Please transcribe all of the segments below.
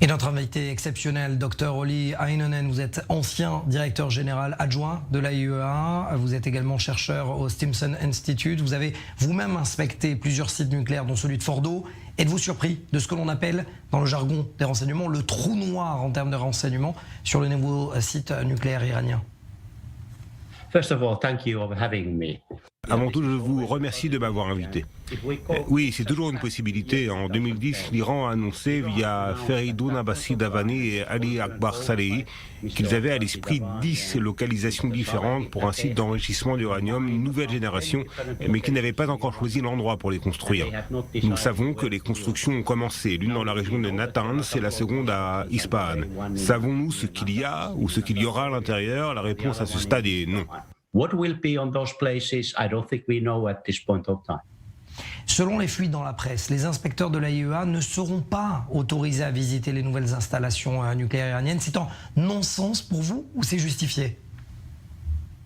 Et notre invité exceptionnel, Dr Olli Heinonen, vous êtes ancien directeur général adjoint de l'AIEA, vous êtes également chercheur au Stimson Institute, vous avez vous-même inspecté plusieurs sites nucléaires dont celui de Fordo. Êtes-vous surpris de ce que l'on appelle dans le jargon des renseignements le trou noir en termes de renseignements sur le nouveau site nucléaire iranien? First of all, thank you for having me. Avant tout, je vous remercie de m'avoir invité. Oui, c'est toujours une possibilité. En 2010, l'Iran a annoncé via Feridoun Abbasi Davani et Ali Akbar Salehi qu'ils avaient à l'esprit 10 localisations différentes pour un site d'enrichissement d'uranium, une nouvelle génération, mais qu'ils n'avaient pas encore choisi l'endroit pour les construire. Nous savons que les constructions ont commencé, l'une dans la région de Natanz et la seconde à Ispahan. Savons-nous ce qu'il y a ou ce qu'il y aura à l'intérieur? La réponse à ce stade est non. What will be on those places, I don't think we know at this point of time. Selon les fuites dans la presse, les inspecteurs de l'AIEA ne seront pas autorisés à visiter les nouvelles installations nucléaires iraniennes. C'est un non-sens pour vous ou c'est justifié?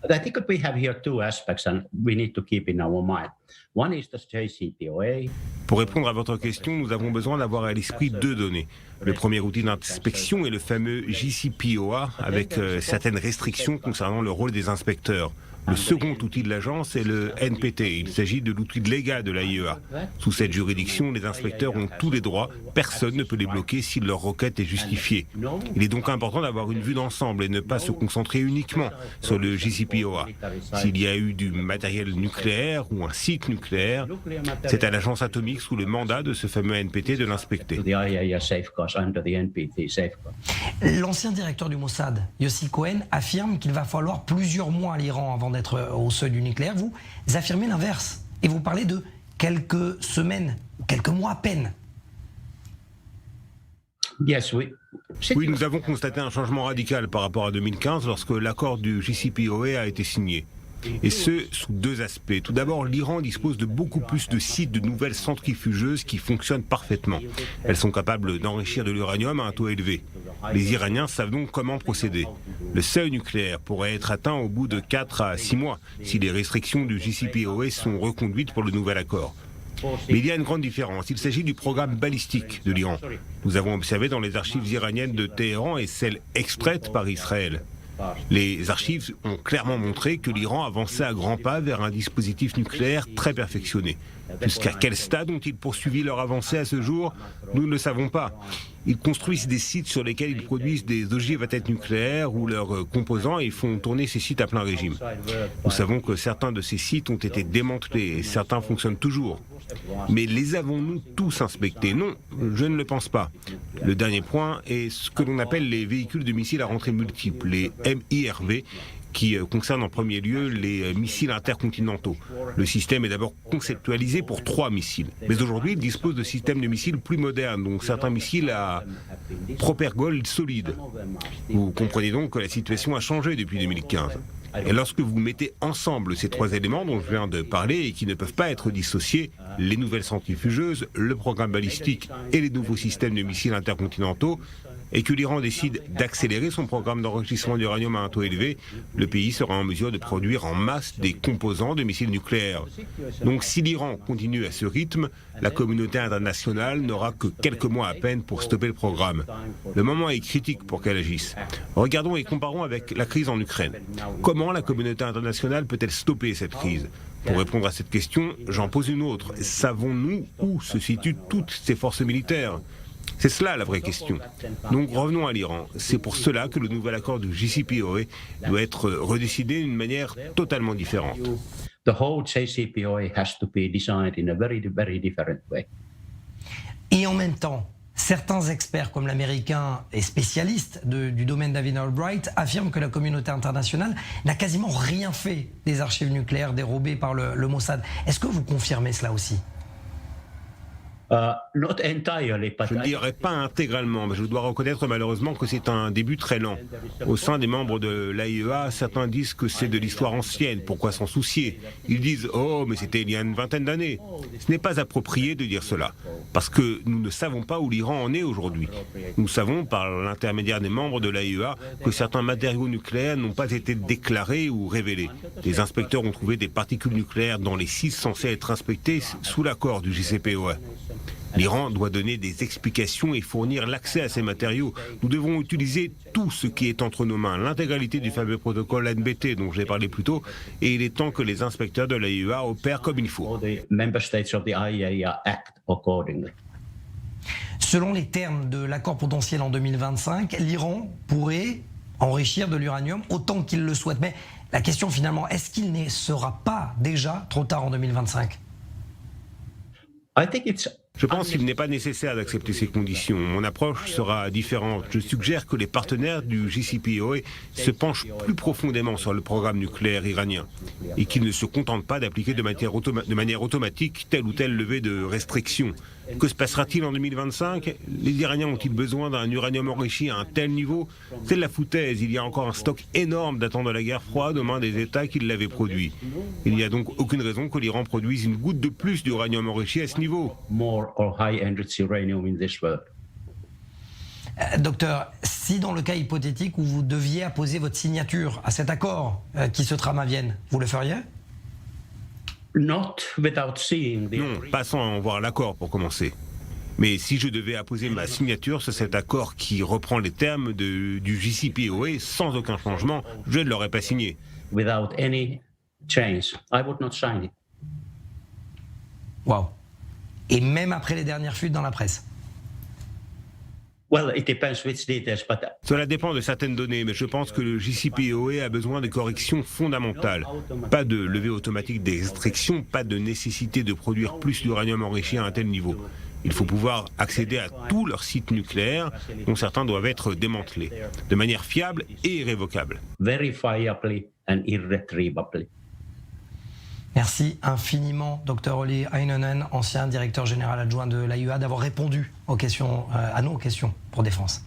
I think that we have here two aspects and we need to keep in our mind. One is the JCPOA. Pour répondre à votre question, nous avons besoin d'avoir à l'esprit deux données. Le premier outil d'inspection est le fameux JCPOA, avec certaines restrictions concernant le rôle des inspecteurs. Le second outil de l'agence est le NPT. Il s'agit de l'outil légal de l'AIEA. Sous cette juridiction, les inspecteurs ont tous les droits. Personne ne peut les bloquer si leur requête est justifiée. Il est donc important d'avoir une vue d'ensemble et ne pas se concentrer uniquement sur le JCPOA. S'il y a eu du matériel nucléaire ou un site nucléaire, c'est à l'agence atomique sous le mandat de ce fameux NPT de l'inspecter. L'ancien directeur du Mossad, Yossi Cohen, affirme qu'il va falloir plusieurs mois à l'Iran avant d'être au seuil du nucléaire. Vous affirmez l'inverse et vous parlez de quelques semaines, quelques mois à peine. Yes, oui. Oui, nous avons constaté un changement radical par rapport à 2015 lorsque l'accord du JCPOA a été signé. Et ce, sous deux aspects. Tout d'abord, l'Iran dispose de beaucoup plus de sites de nouvelles centrifugeuses qui fonctionnent parfaitement. Elles sont capables d'enrichir de l'uranium à un taux élevé. Les Iraniens savent donc comment procéder. Le seuil nucléaire pourrait être atteint au bout de 4 à 6 mois si les restrictions du JCPOA sont reconduites pour le nouvel accord. Mais il y a une grande différence. Il s'agit du programme balistique de l'Iran. Nous avons observé dans les archives iraniennes de Téhéran et celles extraites par Israël. Les archives ont clairement montré que l'Iran avançait à grands pas vers un dispositif nucléaire très perfectionné. Jusqu'à quel stade ont-ils poursuivi leur avancée à ce jour? Nous ne le savons pas. Ils construisent des sites sur lesquels ils produisent des ogives à tête nucléaire ou leurs composants et font tourner ces sites à plein régime. Nous savons que certains de ces sites ont été démantelés et certains fonctionnent toujours. Mais les avons-nous tous inspectés? Non, je ne le pense pas. Le dernier point est ce que l'on appelle les véhicules de missiles à rentrée multiple, les MIRV, qui concerne en premier lieu les missiles intercontinentaux. Le système est d'abord conceptualisé pour 3 missiles. Mais aujourd'hui, il dispose de systèmes de missiles plus modernes, donc certains missiles à propergol solide. Vous comprenez donc que la situation a changé depuis 2015. Et lorsque vous mettez ensemble ces 3 éléments dont je viens de parler et qui ne peuvent pas être dissociés, les nouvelles centrifugeuses, le programme balistique et les nouveaux systèmes de missiles intercontinentaux, et que l'Iran décide d'accélérer son programme d'enrichissement d'uranium à un taux élevé, le pays sera en mesure de produire en masse des composants de missiles nucléaires. Donc si l'Iran continue à ce rythme, la communauté internationale n'aura que quelques mois à peine pour stopper le programme. Le moment est critique pour qu'elle agisse. Regardons et comparons avec la crise en Ukraine. Comment la communauté internationale peut-elle stopper cette crise? Pour répondre à cette question, j'en pose une autre. Savons-nous où se situent toutes ces forces militaires? C'est cela la vraie question. Donc revenons à l'Iran. C'est pour cela que le nouvel accord du JCPOA doit être redécidé d'une manière totalement différente. The whole JCPOA has to be designed in a very, very different way. Et en même temps, certains experts comme l'américain et spécialiste du domaine David Albright affirment que la communauté internationale n'a quasiment rien fait des archives nucléaires dérobées par le Mossad. Est-ce que vous confirmez cela aussi? Not entirely, but Je ne dirais pas intégralement, mais je dois reconnaître malheureusement que c'est un début très lent. Au sein des membres de l'AIEA, certains disent que c'est de l'histoire ancienne, pourquoi s'en soucier? Ils disent « Oh, mais c'était il y a une vingtaine d'années ». Ce n'est pas approprié de dire cela, parce que nous ne savons pas où l'Iran en est aujourd'hui. Nous savons, par l'intermédiaire des membres de l'AIEA, que certains matériaux nucléaires n'ont pas été déclarés ou révélés. Les inspecteurs ont trouvé des particules nucléaires dans les sites censés être inspectés sous l'accord du JCPOA. L'Iran doit donner des explications et fournir l'accès à ces matériaux. Nous devons utiliser tout ce qui est entre nos mains, l'intégralité du fameux protocole NBT dont j'ai parlé plus tôt, et il est temps que les inspecteurs de l'AIEA opèrent comme il faut. All the member states of the IAEA act accordingly. Selon les termes de l'accord potentiel en 2025, l'Iran pourrait enrichir de l'uranium autant qu'il le souhaite. Mais la question finalement, est-ce qu'il ne sera pas déjà trop tard en 2025 ? I think it's Je pense qu'il n'est pas nécessaire d'accepter ces conditions. Mon approche sera différente. Je suggère que les partenaires du JCPOA se penchent plus profondément sur le programme nucléaire iranien et qu'ils ne se contentent pas d'appliquer de manière automatique telle ou telle levée de restrictions. Que se passera-t-il en 2025 ? Les Iraniens ont-ils besoin d'un uranium enrichi à un tel niveau ? C'est de la foutaise. Il y a encore un stock énorme datant de la guerre froide aux mains des États qui l'avaient produit. Il n'y a donc aucune raison que l'Iran produise une goutte de plus d'uranium enrichi à ce niveau. more or high enriched uranium in this world. Docteur, si dans le cas hypothétique où vous deviez apposer votre signature à cet accord qui se trame à Vienne, vous le feriez ? Not without seeing the Non, pas sans en voir l'accord pour commencer. Mais si je devais apposer ma signature sur cet accord qui reprend les termes du JCPOA sans aucun changement, je ne l'aurais pas signé. without any change, I would not sign it. Waouh. Et même après les dernières fuites dans la presse. Well, it depends which details, but Cela dépend de certaines données, mais je pense que le JCPOA a besoin de corrections fondamentales. Pas de levée automatique des restrictions, pas de nécessité de produire plus d'uranium enrichi à un tel niveau. Il faut pouvoir accéder à tous leurs sites nucléaires, dont certains doivent être démantelés, de manière fiable et irrévocable. verifiably and irretrievably. Merci infiniment, Dr Olli Heinonen, ancien directeur général adjoint de l'AIEA, d'avoir répondu aux questions, à nos questions pour Défense.